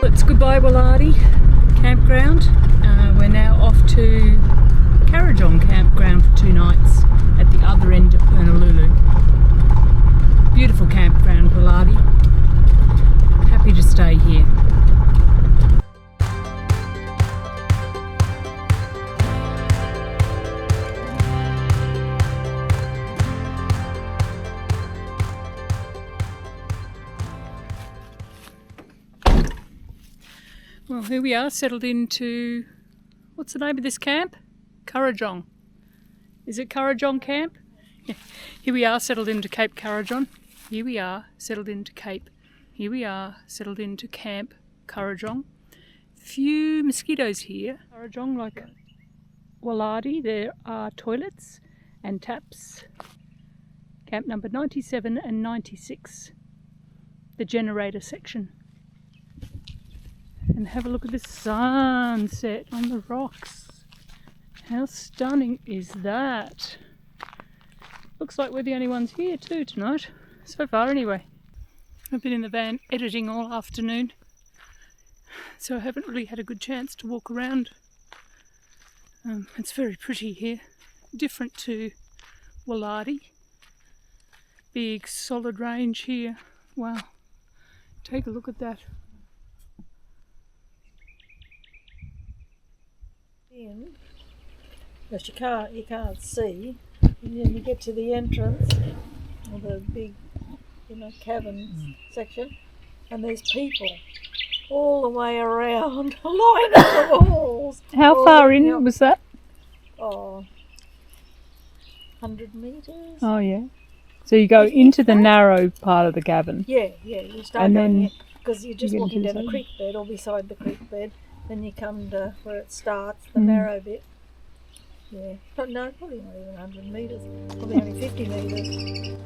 it's goodbye Wallardy campground. We're now off to Kurrajong Campground for 2 nights at the other end of Purnululu. Beautiful campground, Wallardy. Happy to stay here. Well, here we are, settled into, what's the name of this camp? Kurrajong. Is it Kurrajong Camp? Yeah. Here we are, settled into Cape Kurrajong. Here we are, settled into Cape. Here we are, settled into Camp Kurrajong. Few mosquitoes here. Kurrajong, like Wallardy, there are toilets and taps. Camp number 97 and 96. The generator section. And have a look at this sunset on the rocks. How stunning is that? Looks like we're the only ones here too tonight. So far anyway. I've been in the van editing all afternoon, so I haven't really had a good chance to walk around. It's very pretty here. Different to Wallardy. Big solid range here. Wow. Take a look at that. Because you can't see, and then you get to the entrance or the big cabin section, and there's people all the way around lining the walls. How far in was that? 100 metres. Oh yeah. So you go into the narrow part of the cabin. Yeah, you start and going then because you're just you walking get down into the creek bed or beside the creek bed. Then you come to where it starts, the narrow bit. Yeah, but no, probably not even 100 metres, probably only 50 metres.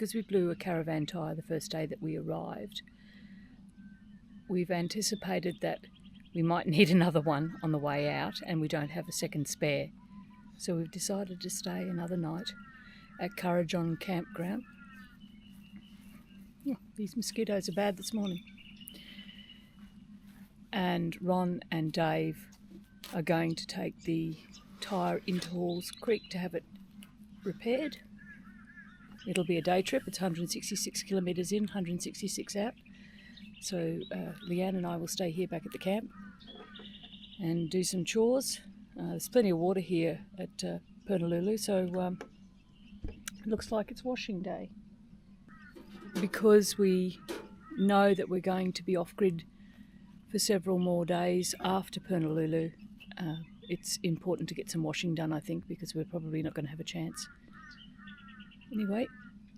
because we blew a caravan tyre the first day that we arrived, we've anticipated that we might need another one on the way out and we don't have a second spare. So we've decided to stay another night at Kurrajong Campground. Oh, these mosquitoes are bad this morning. And Ron and Dave are going to take the tyre into Halls Creek to have it repaired. It'll be a day trip. It's 166 kilometres in, 166 out. So Leanne and I will stay here back at the camp and do some chores. There's plenty of water here at Purnululu, so it looks like it's washing day. Because we know that we're going to be off-grid for several more days after Purnululu, it's important to get some washing done, I think, because we're probably not going to have a chance. Anyway,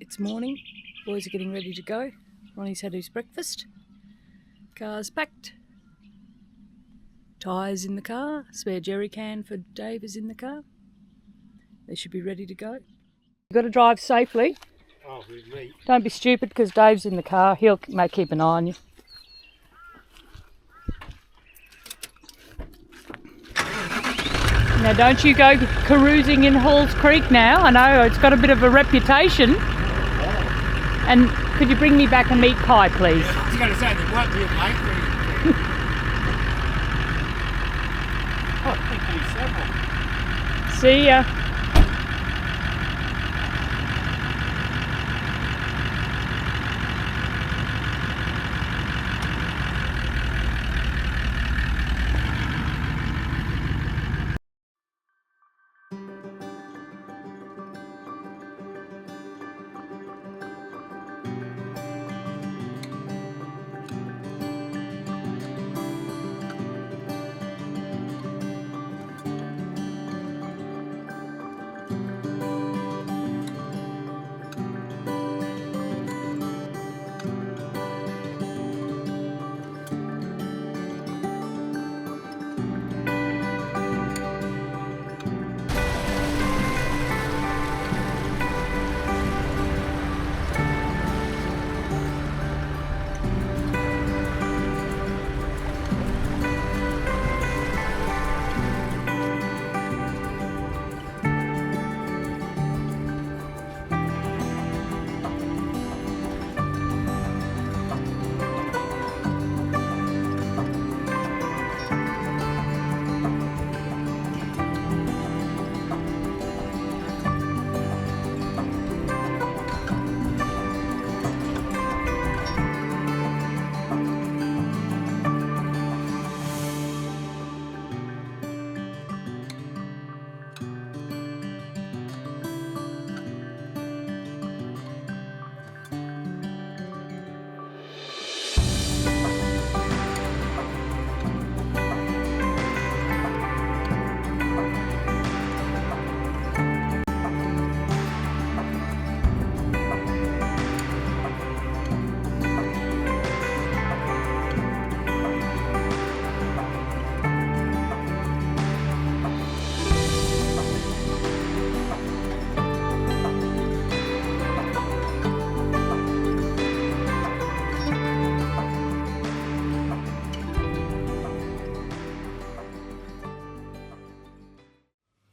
it's morning. Boys are getting ready to go. Ronnie's had his breakfast. Car's packed. Tyres in the car. Spare jerry can for Dave is in the car. They should be ready to go. You've got to drive safely. Oh, with me. Don't be stupid because Dave's in the car. He'll keep an eye on you. Now don't you go carousing in Halls Creek now. I know it's got a bit of a reputation. And could you bring me back a meat pie, please? I was going to say, there won't be a mate. Oh, thank you, several. See ya.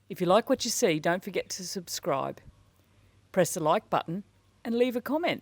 If you like what you see, don't forget to subscribe. Press the like button and leave a comment.